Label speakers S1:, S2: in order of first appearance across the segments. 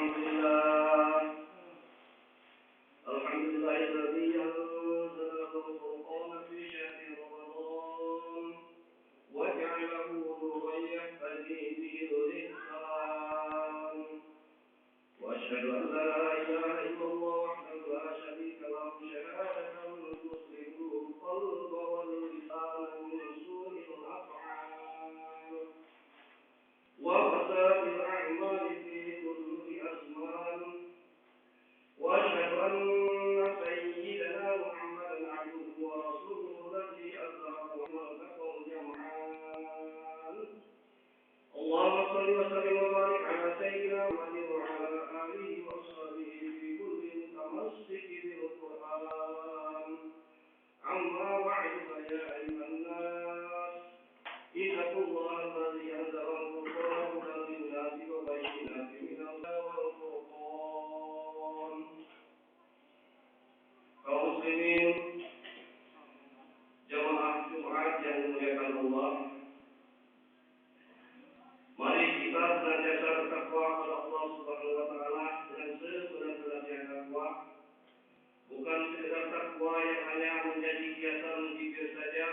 S1: الحمد لله الذي أنزل الفرقان في شهر رمضان وجعله نورا يهتدي به الإنسان وأشهد أن لا إله إلا الله وحده لا شريك له شهادة تسلم القلب واللسان من سوء الأفعال وفساد الأعمال في كل أزمان وأشهد أن سيدنا محمدا عبده ورسوله الذي أسره وملكه الجمعان اللهم صل وسلم وبارك على سيدنا محمد وعلى آله وصحبه في كل متمسك بالقرآن أما بعد فيا أيها الناس اتقوا الله الذي أنزل القرآن هدى للناس وبينات من الهدى والفرقان kaum muslimin jamaah Jumat yang dimuliakan Allah, mari kita senantiasa bertakwa kepada Allah Subhanahu wa taala dengan sebenar-benarnya takwa, bukan sekedar takwa yang hanya menjadi hiasan bibir saja,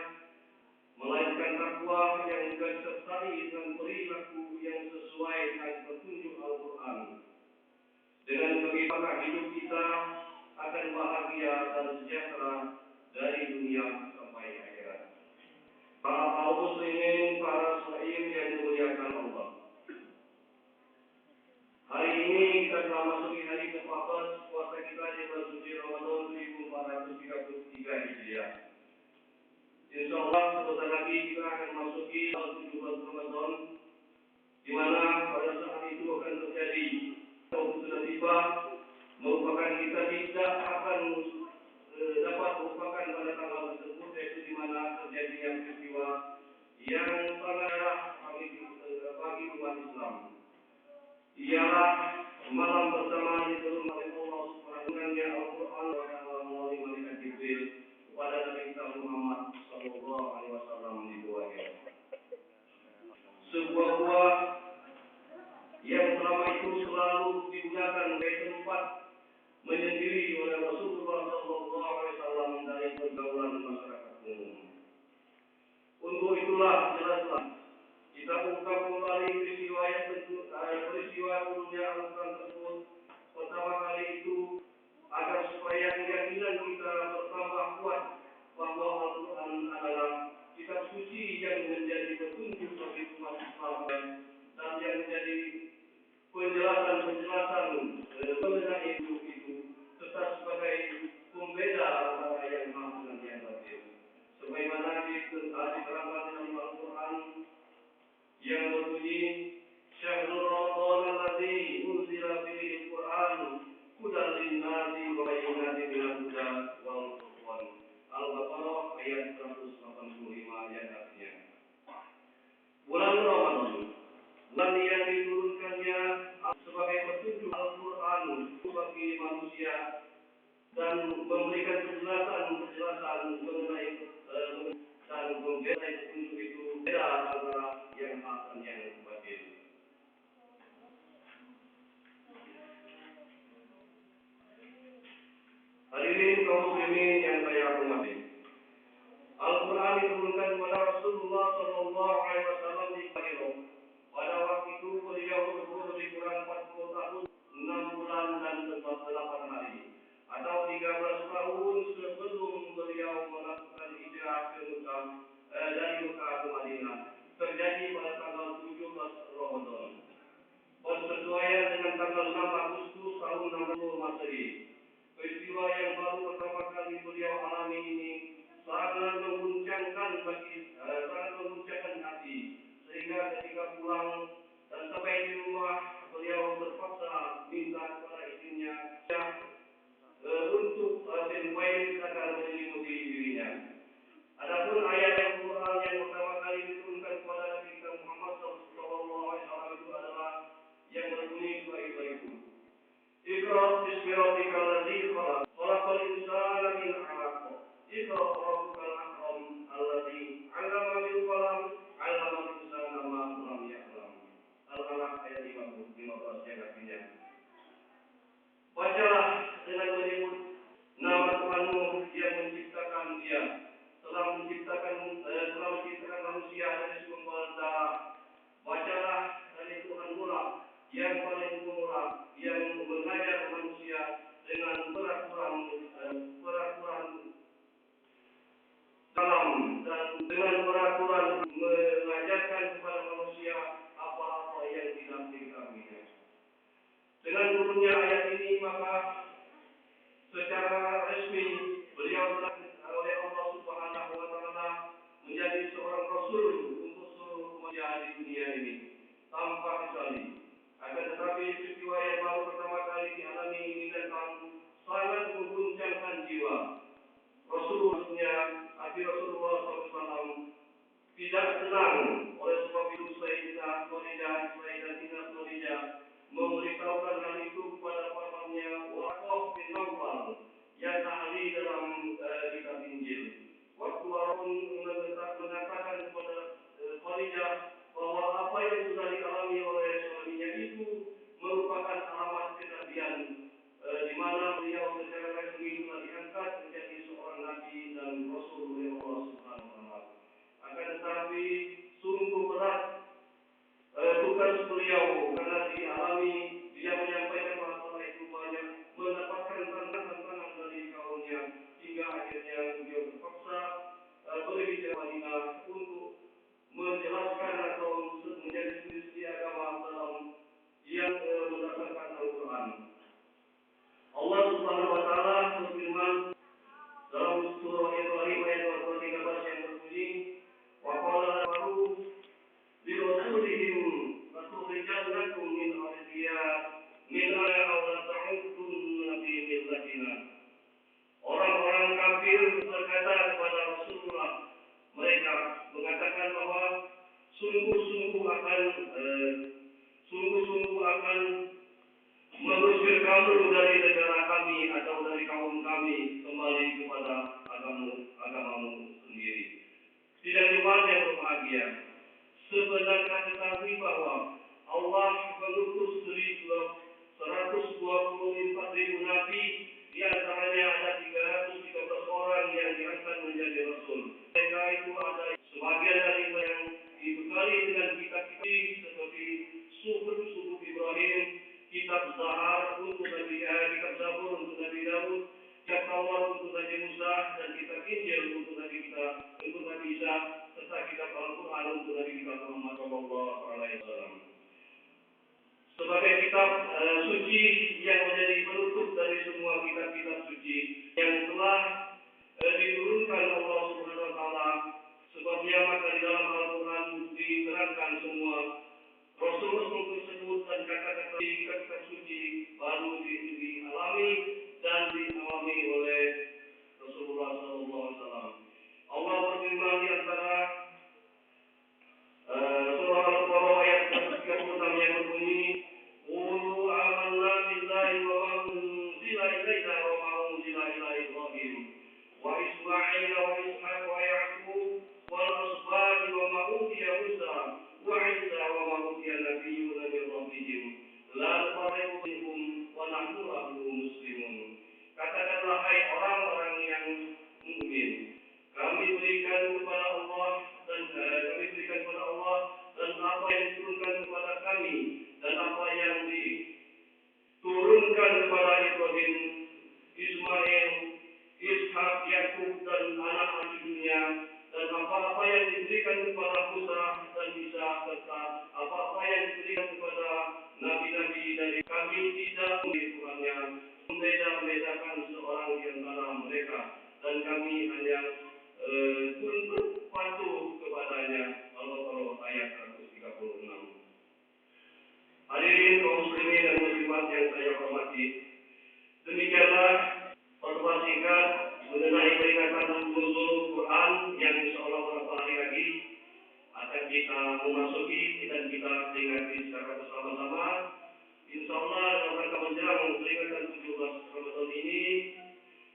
S1: melainkan takwa yang juga disertai dengan perilaku yang sesuai dengan petunjuk Al-Quran. Dengan begitu maka hidup kita akan bahagia dan sejahtera dari dunia sampai akhirat. Para kaum muslimin, para shaim yang dimuliakan Allah. Hari ini kita telah masuki hari ke-14 puasa kita di bulan suci Ramadan 1433 Hijriah. Insyaallah sebentar lagi kita akan masuki tahun 17 Ramadan, di mana pada saat itu akan terjadi atau sudah tiba merupakan kita tidak akan dapat merupakan pada tanggal tersebut, yaitu di mana terjadinya peristiwa yang sangat bagi umat Islam. Ialah malam bersama diturunkan oleh Allah Subhanahu wa taala Al-Quran melalui malaikat Jibril kepada Nabi kita Muhammad sallallahu alaihi wasallam di bawahnya. Sebuah buah yang selama itu selalu digunakan sebagai tempat menyendiri oleh Rasulullah sallallahu alaihi wasallam dari pergaulan masyarakat umum. Untuk itulah jelaslah kita ungkap kembali peristiwa turunnya Al-Quran tersebut pertama kali itu agar supaya keyakinan kita bertambah kuat bahwa Al-Quran adalah kitab suci yang menjadi petunjuk bagi umat Islam dan yang menjadi penjelasan mengenai itu serta sebagai pembeda antara yang hak dengan yang batil. Sebagaimana diterangkan dalam Al-Quran yang berbunyi Syahrul Ramadan alladzi unzila fihi al-Qur'an hudan lin-nasi wa bayyinatin minal huda wal furqan. Al-Baqarah ayat 185 yang artinya bulan Ramadan, bulan yang diturunkannya sebagai petunjuk Al-Quran bagi manusia dan memberikan penjelasan mengenai dan memberi petunjuk itu beda antara yang hak dan yang batil. Hadirin kaum muslimin yang saya hormati, Al-Quran diturunkan kepada Rasulullah sallallahu alaihi wasallam di Kairo. Pada waktu itu beliau berumur lebih kurang 40 tahun, 6 bulan dan 8 hari, atau 13 tahun sebelum beliau melakukan hijrah ke Mekah dari Mekah ke Madinah. Terjadi pada tanggal 17 Ramadan. Bersesuaian dengan tanggal 6 Agustus tahun 60 Masehi. Peristiwa yang baru pertama kali beliau alami ini sangat mengguncangkan hati, sehingga ketika pulang dan sampai di rumah beliau terpaksa minta kepada istrinya untuk bermain agar menyelimuti dirinya. Adapun ayat Al-Quran yang pertama kali diturunkan kepada Nabi kita Muhammad sallallahu alaihi wasallam itu adalah yang berbunyi sebagai berikut. Iqra bismi rabbikal ladzi khalaq, khalaqal insana min 'alaq. Iqra rabbukal akram alladzi 'allama bil qalam, 'allamal insana ma lam ya'lam. seorang rasul untuk seluruh manusia di dunia ini tanpa kecuali. Akan tetapi peristiwa yang baru pertama kali dialami ini datang sangat mengguncangkan jiwa. Rasulullah, hati Rasulullah SAW tidak tenang. Oleh sebab itu Sayyidatina Khadijah memberitahukan hal itu kepada pamannya Warqah bin Nawfal yang ahli dalam kitab Injil. Waktu Harun mengatakan kepada Khadijah bahwa apa yang sudah dialami oleh suaminya itu merupakan alamat kenabian, di mana beliau secara resmi telah diangkat menjadi seorang nabi dan rasul oleh Allah Subhanahu wa taala. Akan tetapi sungguh berat tugas beliau karena dia menyampaikan masalah itu banyak, mendapatkan tantangan dari kaumnya, hingga akhirnya beliau terpaksa pergi ke Madinah untuk menjelaskan atau menjadi studi agama dalam yang berdasarkan Al-Quran. Allah Subhanahu wa taala berfirman dalam surah Ibrahim ayat 13 yang berbunyi, wa qala lahu li rasulihim latukhrijannakum min aw la ta'udunna fi millatina. Orang-orang kafir berkata kepada Rasulullah, mereka mengatakan bahwa sungguh-sungguh akan mengusir kamu dari negara kami atau dari kaum kami kembali kepada agamamu sendiri. Tidak jemaat yang berbahagia, sebenarnya ketahui bahwa Allah mengutus 124.000 nabi, di antaranya ada 313 orang yang diangkat menjadi rasul. Mereka itu ada sebagian dari yang dibekali dengan kitab-kitab seperti suhuf Ibrahim, kitab Zahar untuk kitab Zabur untuk Nabi Daud, kitab Taurat untuk Nabi Musa, dan kitab Injil untuk Nabi Isa, serta kitab Al-Quran untuk Nabi kita Muhammad SAW. Sebagai kitab suci yang menjadi penutup dari semua kitab-kitab suci yang telah diturunkan Allah Subhanahu wa taala. Sebabnya maka di dalam Al-Quran diterangkan semua Rasul-Rasul tersebut dan kata-kata di kitab suci baru dialami dan dialami oleh Rasulullah SAW. Allah berfirman di antara surah Al-Baqarah ayat 36 yang berbunyi, qulu amanna billahi wa ma unzila ilaina wa ma unzila ila Ibrahim wa Ismail wa Ishaq wa Ya'qub wal asbaq wa ma utiya Musa wa Isa wa ma utiya nabiyyuna min rabbihim la nufarriqu bainahum wa nahnu lahu muslimun. Katakanlah hai orang-orang yang mukmin, kami berikan kepada Allah dan apa yang diturunkan kepada kami dan apa yang diturunkan kepada Ibrahim, Ismail, Ishak, Yakub dan anak cucunya, dan apa-apa yang diberikan kepada Musa dan Isa, serta apa-apa yang diberikan kepada nabi-nabi dari kami, tidak Tuhannya membeda-bedakan seorang di antara mereka, dan kami hanya tunduk patuh kepadanya. Al-Baqarah ayat 136. Hadirin kaum muslimin dan muslimat yang saya hormati, demikianlah khotbah singkat mengenai peringatan nuzul Quran yang insyaallah beberapa hari lagi akan kita memasuki dan kita peringati secara bersama-sama. Insyaallah dalam rangka menjelang peringatan 17 Ramadan ini,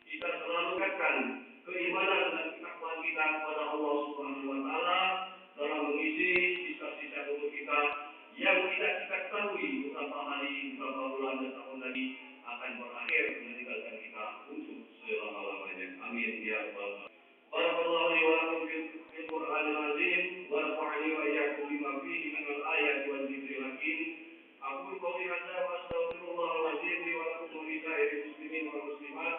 S1: kita selalu ingatkan keimanan dan ketakwaan kita kepada Allah Subhanahu wa taala dalam mengisi sisa-sisa umur kita yang tidak kita ketahui beberapa hari, beberapa bulan dan tahun lagi akan berakhir meninggalkan kita untuk selama-lamanya. Amin ya rabbal alamin. Barakallahu li wa lakum fil Qur'anil azim wa nafa'ani wa iyyakum bima fihi minal ayati wal dzikril hakim. Aqulu qawli hadza wa astaghfirullahal azim li wa lakum wa li sa'iril muslimin wal muslimat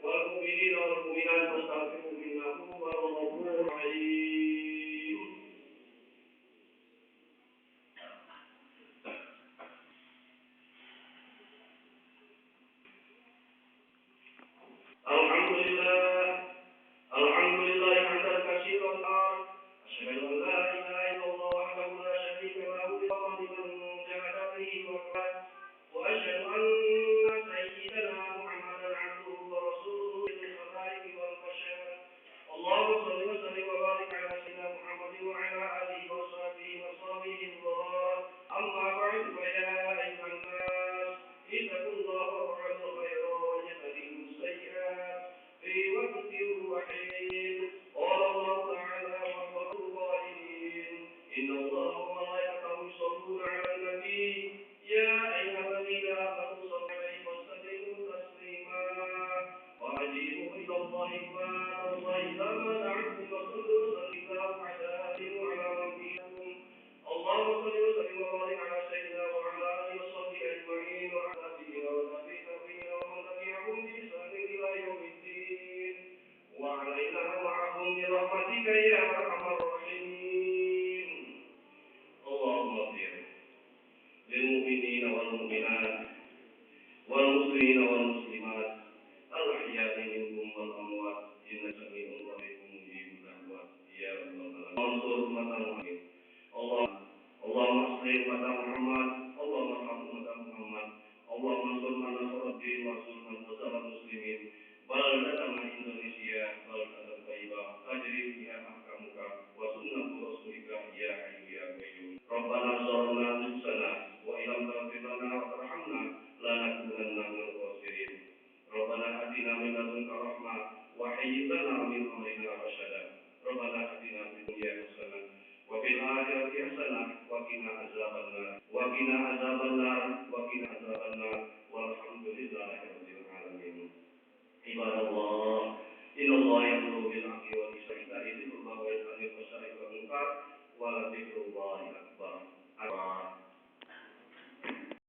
S1: wal mu'minin wal mu'minat fastaghfiruhu innahu huwal ghafurur rahim. Alhamdulillah hamdan katsiran, asyhadu ummatan Muhammad. Allahumma salli ala Muhammad, Allahumma arham ummatan Muhammad, Allahumma ansur man nasruddin wa ansur man nasara muslimin. Baldatana Indonesia, baldatan thayyibah, tajri fiha ahkamuka wa sunnatu rasulika ya hayyu ya qayyum. Rabbana zalamna anfusana wa illam taghfir lana wa tarhamna lanakunanna minal khasirin. Rabbana atina min ladunka rahmah wa hayyi lana min amrina rasyada. Rabbana atina fid dunya hasanah wa fil akhirati hasanah wa qina azabannar wa qina azabannar wa qina azabannar walhamdulillahi rabbil alamin. Ibadallah, innallaha